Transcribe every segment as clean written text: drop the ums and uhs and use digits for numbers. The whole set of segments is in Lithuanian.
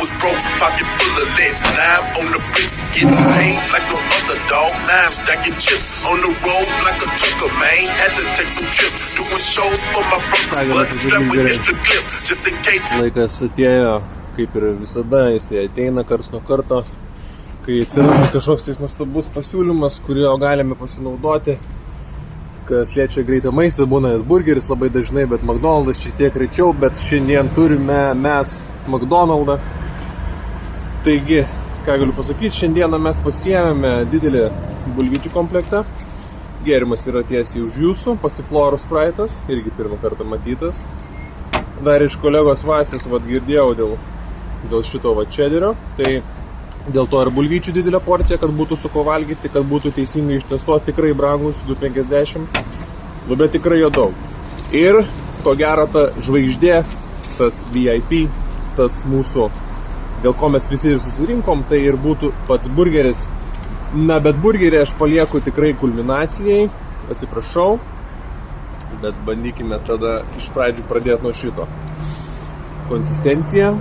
was broke, pocket full of lead. Now I'm on the bricks, getting paid like no other dog. Now I'm stacking chips on the road like a trucker, man. Had to take some trips, doing shows for my brothers, but strapped with extra clips, just in case. Laikas atėjo, kaip ir visada, jisai ateina karts nuo karto, kai atsiranda kažkoks tais nuostabus pasiūlymas, kurio galime pasinaudoti. Kas liečia greitą maistą, būna burgeris labai dažnai, bet McDonald's šiek tiek rečiau, bet šiandien turime mes McDonald'ą. Taigi, ką galiu pasakyti, šiandieną mes pasiėmėme didelį bulvyčių komplektą. Gėrimas yra tiesiai už jūsų, Pasifloro Sprite'as, irgi pirmą kartą matytas. Dar iš kolegos Vasės girdėjau dėl šito čederio, tai dėl to ir bulvyčių didelė porcija, kad būtų su ko valgyti, kad būtų teisingai ištestuoti, tikrai brangus, 2,50, bet tikrai jo daug. Ir, ko gero, ta žvaigždė, tas VIP, tas mūsų, dėl ko mes visi ir susirinkom, tai ir būtų pats burgeris. Na, bet burgerį aš palieku tikrai kulminacijai, atsiprašau, bet bandykime tada iš pradžių pradėti nuo šito. Konsistencija.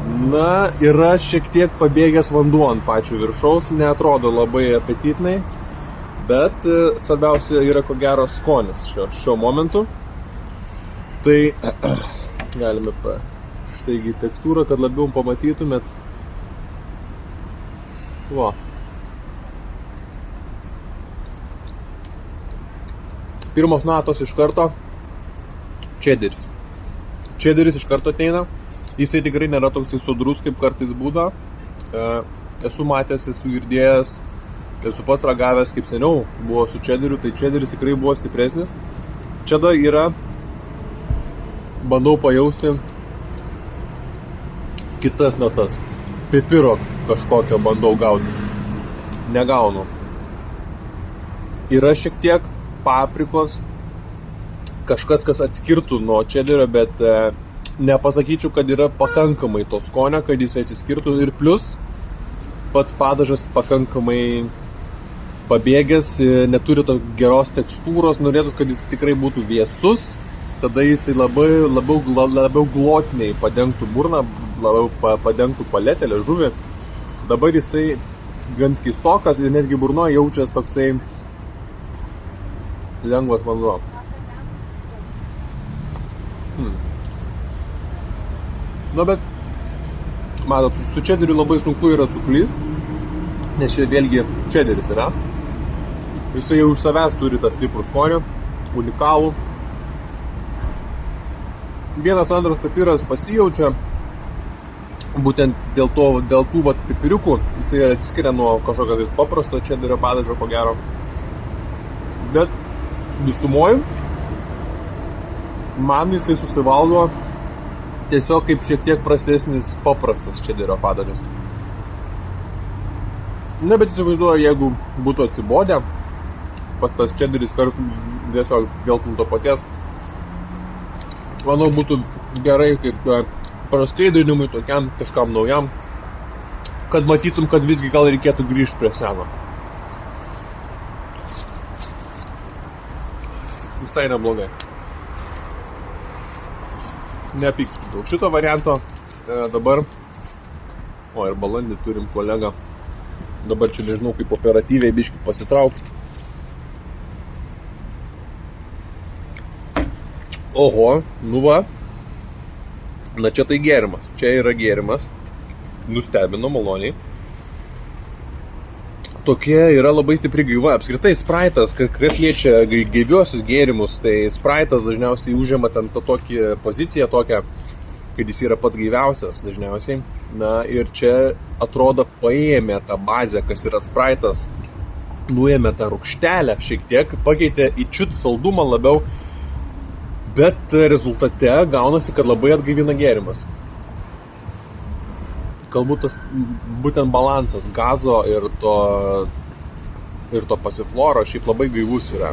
Na, yra šiek tiek pabėgęs vanduo ant pačių viršaus, neatrodo labai apetitinai, bet svarbiausia yra ko gero skonis šio momentu. Tai galime štaigi tekstūrą, kad labiau pamatytumėt. Va. Pirmos natos iš karto čederis. Čederis iš karto ateina. Jisai tikrai nėra toksai sodrus, kaip kartais būda. Esu matęs, esu girdėjęs, esu pats ragavęs, kaip seniau buvo su čederiu, tai čederis tikrai buvo stipresnis. Čeda yra, bandau pajausti kitas natas. Pipiro kažkokio bandau gauti. Negaunu. Yra šiek tiek paprikos, kažkas, kas atskirtų nuo čederio, bet nepasakyčiau, kad yra pakankamai to skonio, kad jis atsiskirtų, ir plus pats padažas pakankamai pabėgęs, neturi to geros tekstūros, norėtų, kad jis tikrai būtų vėsus, tada jisai labiau glotniai padengtų burną, labiau padengtų paletę, liežuvį. Dabar jisai gan keistokas ir netgi burnoje jaučias toksai lengvas vanduo. Na, bet, matot, su čederiu labai sunku yra suklyst, nes čia vėlgi čederis yra. Jisai jau iš savęs turi tą stiprų skonį, unikalų. Vienas antras pipiras pasijaučia, būtent dėl tų pipiriukų, jisai atsiskiria nuo kažkokio paprasto čederio padažo, ko gero. Bet visumoj, man jisai susivalgo tiesiog kaip šiek tiek prastesnis paprastas čederio padažas. Na, bet įsivaizduoju, jeigu būtų atsibodę, pas tas čederis tiesiog geltų to paties, manau, būtų gerai kaip praskaidrinimui tokiam kažkam naujam, kad matytum, kad visgi gal reikėtų grįžti prie seno. Visai neblogai. Nepyktų dėl šito varianto. Dabar, ir balandį turim kolegą. Dabar čia nežinau, kaip operatyviai biškį pasitraukti. Oho, nu va. Na, čia tai gėrimas. Čia yra gėrimas. Nustebino maloniai. Tokia yra labai stipri gaiva. Apskritai Sprite'as, kas liečia gaiviuosius gėrimus, tai Sprite'as dažniausiai užima ten tokią poziciją tokią, kad jis yra pats gaiviausias dažniausiai. Na, ir čia atrodo paėmė tą bazę, kas yra Sprite'as, nuėmė tą rūgštelę šiek tiek, pakeitė į čiut saldumą labiau, bet rezultate gaunasi, kad labai atgaivina gėrimas. Galbūt tas būtent balansas gazo ir to Pasifloro šiaip labai gaivus yra.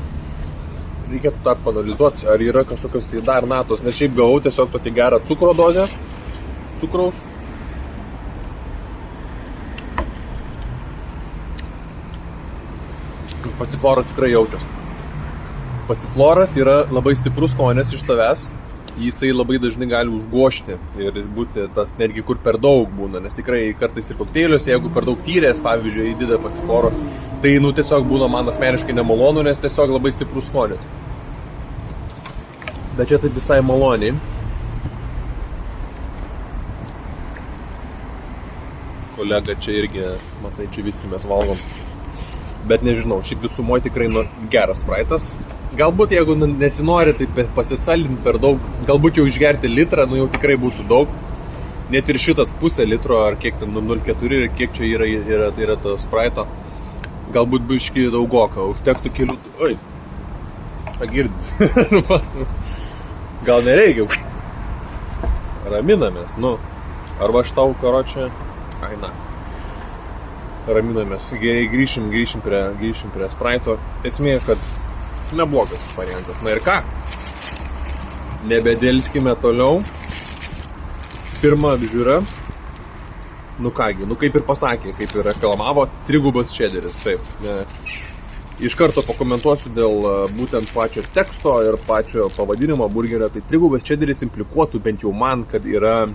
Reikėtų dar panalizuoti, ar yra kažkokios tai dar natos, nes šiaip gavau tiesiog tokį gerą cukro dozę, cukraus. Pasifloro tikrai jaučias. Pasifloras yra labai stiprus skonis iš savęs, jisai labai dažnai gali užgošti ir būti tas netgi kur per daug būna, nes tikrai kartais ir kokteiliuose, jeigu per daug tyrės, pavyzdžiui, įdeda pasiforo, tai tiesiog būna man asmeniškai nemalonu, nes tiesiog labai stiprus skonis. Bet čia tai visai maloniai. Kolega čia irgi, matai, čia visi mes valgom. Bet nežinau, šiaip visumoj tikrai geras spraitas. Galbūt jeigu nesinori, tai pasisalinti per daug, galbūt jau išgerti litrą, jau tikrai būtų daug. Net ir šitas pusę litro, ar kiek ten 0,4 ir kiek čia yra to spraito. Galbūt biškį daugoka, užtektų kelių... Oi, pagirdi. Gal nereikia. Raminamės, Arba aš tau, karočią... Ai, na. Raminamės. Grįšim prie spraito. Esmė, kad neblogas variantas. Na ir ką? Nebedėlskime toliau. Pirma apžiūra. Kągi, kaip ir pasakė, kaip ir reklamavo, trigubas čederis. Taip. Iš karto pakomentuosiu dėl būtent pačio teksto ir pačio pavadinimo burgerio. Tai trigubas čederis implikuotų bent jau man, kad yra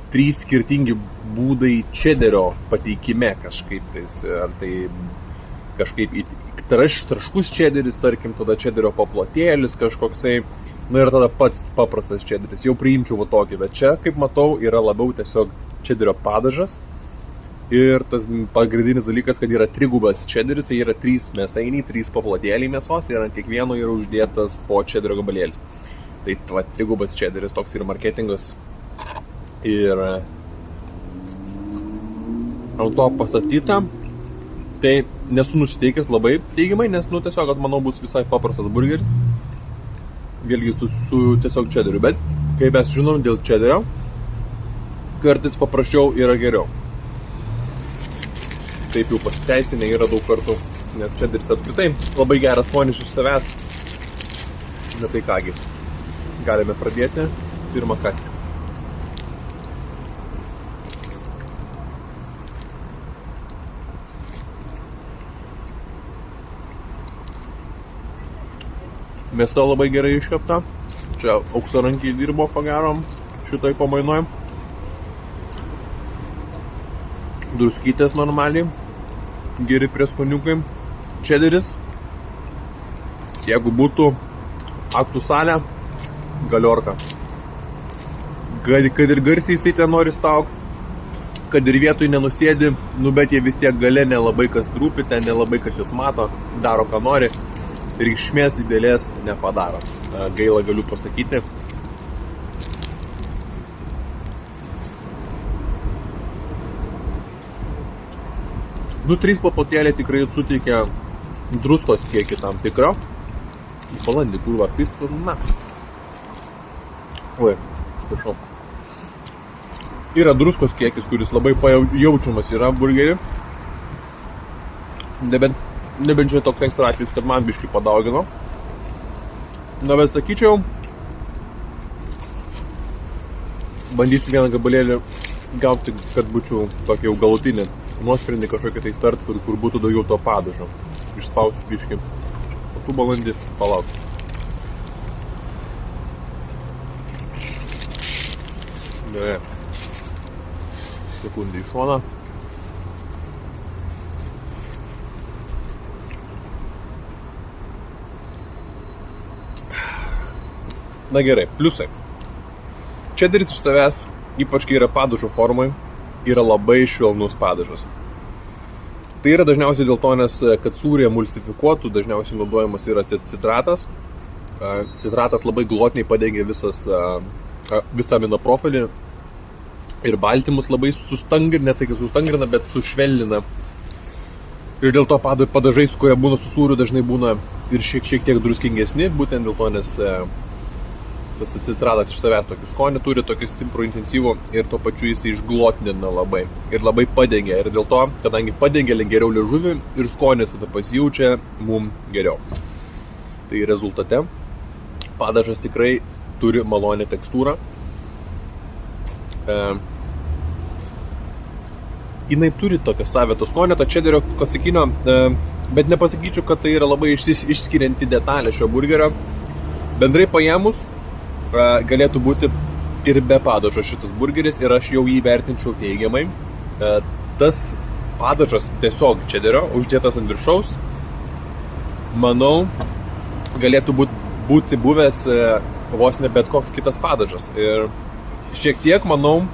3 skirtingi būdai čederio pateikime kažkaip tais. Ar tai kažkaip traškus čederis, tarkim, tada čederio paplotėlis kažkoksai. Ir tada pats paprastas čederis. Jau priimčiau tokį, bet čia, kaip matau, yra labiau tiesiog čederio padažas. Ir tas pagrindinis dalykas, kad yra trigubas čederis, tai yra 3 mėsainiai, 3 paplotėliai mėsos ir ant kiekvieno yra uždėtas po čederio gabalėlis. Tai trigubas čederis, toks yra marketingas. Ir ant to pastatyta. Tai nesu nusiteikęs labai teigiamai, nes tiesiog, manau, bus visai paprastas burgeris. Vėlgi su tiesiog čederiu, bet kaip mes žinom, dėl čederio kartais paprasčiau yra geriau. Taip jau pasiteisinę yra daug kartų, nes čederis apskritai labai geras skonis iš savęs. Na tai kągi, galime pradėti pirmą kąsnį. Mėsa labai gerai iškepta. Čia auksarankiai dirbo pagarom šitai pamainoj. Druskytės normaliai. Geri prieskoniukai. Čederis. Jeigu būtų aktų salė, galiorka. Kad ir garsiai jisai ten nori stauk, kad ir vietoj nenusėdi, bet jie vis tiek gale nelabai kas trūpi, ten nelabai kas jūs mato, daro ką nori. Reikšmės didelės nepadaro. Gaila galiu pasakyti. Nu, 3 paplotėliai tikrai suteikia druskos kiekį tam tikrą. Į balandį, kur varpistą, na. Oi, atsiprašau. Yra druskos kiekis, kuris labai jaučiamas yra burgerį. Nebent čia toks ekstra atvejis, kad man biškį padaugino. Na, bet sakyčiau, bandysiu vieną gabalėlį gauti, kad būčiau tokį jau galutinį nuosprendį kažkokį tai start, kur būtų daugiau to padažo. Išspausiu biškį. O tu balandys palauk. Ne. Sekundį į šoną. Na gerai, pliusai. Čederis iš savęs, ypač kai yra padažo formai, yra labai švelnus padažas. Tai yra dažniausiai dėl to, nes kad sūrį emulsifikuotų, dažniausiai naudojamas yra citratas. Citratas labai glotniai padengia visą aminoprofilį ir baltymus labai sustangrina, ne tai kad sustangrina, bet sušvelnina. Ir dėl to padažai, kurie būna su sūriu, dažnai būna ir šiek tiek druskingesni, būtent dėl to, nes tas citratas iš savęs tokį skonį turi, tokį stiprų intensyvų ir tuo pačiu jis išglotnina labai. Ir labai padengia. Ir dėl to, kadangi padengia geriau liežuvį ir skonis tada pasijaučia mum geriau. Tai rezultate padažas tikrai turi malonę tekstūrą. Jinai turi tokią savitą skonį, to čederio klasikinio, bet nepasakyčiau, kad tai yra labai išskirianti detalė šio burgerio. Bendrai paėmus, galėtų būti ir be padažo šitas burgeris ir aš jau jį vertinčiau teigiamai. Tas padažas tiesiog čederio uždėtas ant viršaus, manau, galėtų būti buvęs vos ne bet koks kitas padažas. Ir šiek tiek, manau,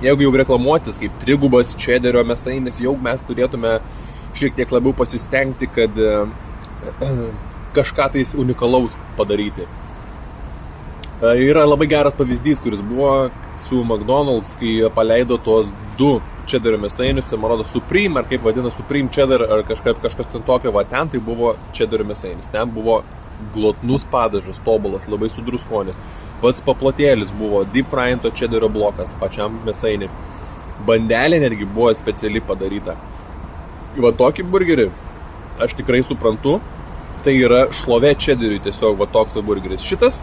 jeigu jau reklamuotis kaip trigubas čederio mėsainis, jau mes turėtume šiek tiek labiau pasistengti, kad kažką tais unikalaus padaryti. Yra labai geras pavyzdys, kuris buvo su McDonald's, kai paleido tuos 2 čederio mėsainius, tai man rodo Supreme, ar kaip vadina Supreme cheddar, ar kažkas ten tokio, va ten tai buvo čederio mėsainis. Ten buvo glotnus padažas, tobulas, labai sudrus skonis. Pats paplotėlis buvo deep fryinto čederio blokas pačiam mėsainį. Bandelė netgi buvo specialiai padaryta. Va tokį burgerį aš tikrai suprantu, tai yra šlovė čederiui tiesiog va toks burgeris. Šitas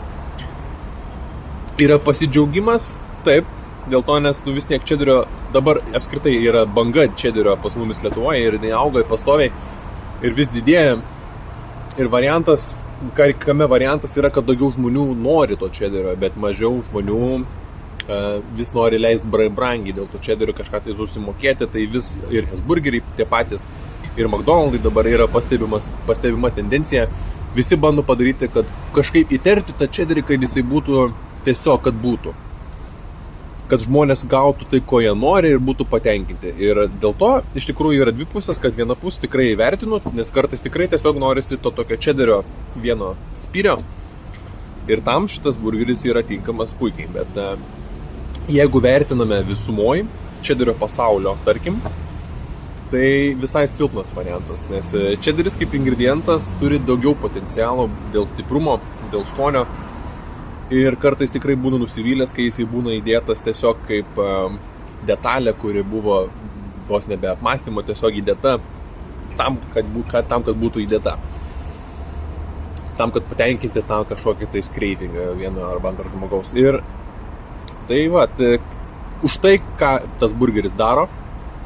yra pasidžiaugimas, taip, dėl to, nes vis tiek čederio, dabar apskritai yra banga čederio pas mumis Lietuvoje ir jinai auga pastoviai ir vis didėja. Ir variantas, kame variantas yra, kad daugiau žmonių nori to čederio, bet mažiau žmonių vis nori leisti brangiai dėl to čederio kažką tai susimokėti, tai vis ir Hesburgeriai tie patys, ir McDonald'ai dabar yra pastebima tendencija, visi bando padaryti, kad kažkaip įterti tą čederį, kad jisai būtų tiesiog, kad būtų. Kad žmonės gautų tai, ko jie nori ir būtų patenkinti. Ir dėl to iš tikrųjų yra dvi pusės, kad vieną pusę tikrai įvertinu, nes kartais tikrai tiesiog norisi to tokio čederio vieno spyrio. Ir tam šitas burgeris yra tinkamas puikiai. Bet jeigu vertiname visumoj čederio pasaulio, tarkim, tai visai silpnas variantas, nes čederis kaip ingredientas turi daugiau potencialo dėl stiprumo, dėl skonio. Ir kartais tikrai būna nusivylęs, kai jisai būna įdėtas tiesiog kaip detalė, kuri buvo vos nebe apmąstymo, tiesiog įdėta tam, kad būtų įdėta. Tam, kad patenkinti tą kažkokį tai cravingą vieno arba antro žmogaus. Ir tai va, už tai, ką tas burgeris daro,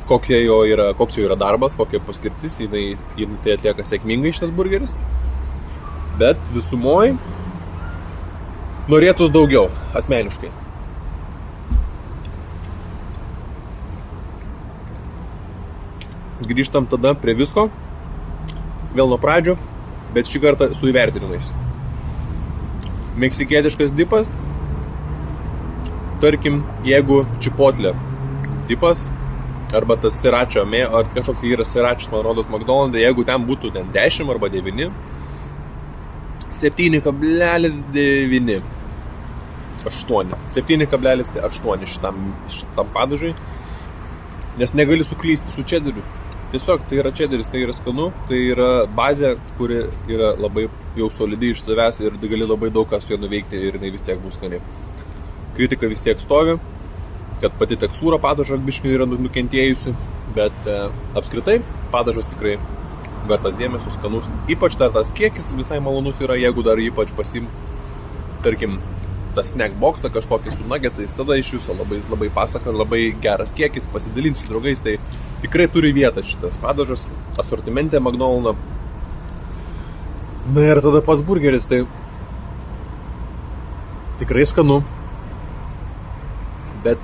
koks jo yra darbas, kokia paskirtis, jinai tai atlieka sėkmingai šitas burgeris. Bet visumoj norėtų daugiau, asmeniškai. Grįžtam tada prie visko, vėl nuo pradžių, bet šį kartą su įvertinimais. Meksikietiškas dipas, tarkim, jeigu čipotle dipas, arba tas siračio, ar kažkoks yra siračius, man rodos, McDonald's, jeigu ten būtų 10 arba 9, 7,9 7,8 šitam padažui, nes negali suklysti su čederiu. Tiesiog tai yra čederis, tai yra skanu, tai yra bazė, kuri yra labai jau solidi iš savęs ir gali labai daug ką su ja nuveikti ir jinai vis tiek bus skani. Kritika vis tiek stovi, kad pati tekstūra padažo biškai yra nukentėjusi, bet apskritai padažas tikrai vertas dėmesio, skanus. Ypač tas kiekis visai malonus yra, jeigu dar ypač pasiimti, tarkim, tas snack boxą kažkokį su nuggetsais, tada iš viso labai pasaka, labai geras kiekis, pasidalinti su draugais, tai tikrai turi vietą šitas padažas asortimente McDonald's. Na ir tada pats burgeris, tai tikrai skanu, bet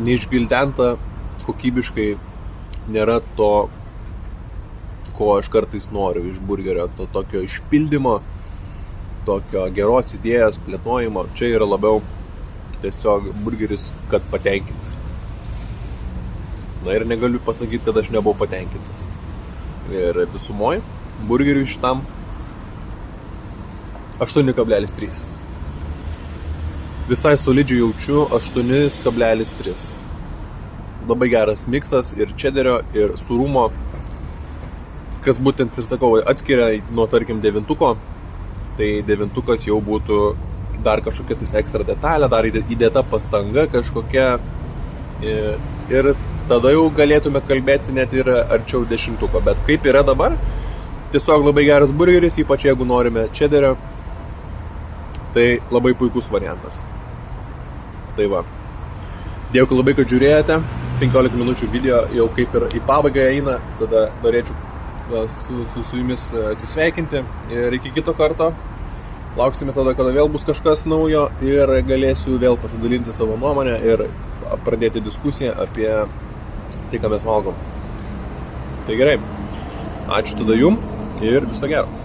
neišgvildenta kokybiškai nėra to, ko aš kartais noriu iš burgerio, to tokio išpildymo, tokio geros idėjos plėtojimo. Čia yra labiau tiesiog burgeris, kad patenkinti. Na ir negaliu pasakyti, kad aš nebuvau patenkintas. Ir visumoj burgeriui šitam 8,3. Visai solidžiai jaučiu 8,3. Labai geras miksas ir čederio, ir sūrumo, kas būtent, ir sakau, atskiria nuo, tarkim, 9-ko, tai 9-kas jau būtų dar kažkokia tais ekstra detalė, dar įdėta pastanga kažkokia ir tada jau galėtume kalbėti net ir arčiau 10-ko, bet kaip yra dabar, tiesiog labai geras burgeris, ypač jeigu norime čederio, tai labai puikus variantas. Tai va, dėkui labai, kad žiūrėjote, 15 minučių video jau kaip ir į pabaigą eina, tada norėčiau su jumis atsisveikinti ir iki kito karto. Lauksime tada, kada vėl bus kažkas naujo ir galėsiu vėl pasidalinti savo nuomonę ir pradėti diskusiją apie tai, ką mes valgom. Tai gerai. Ačiū tada jum ir viso gero.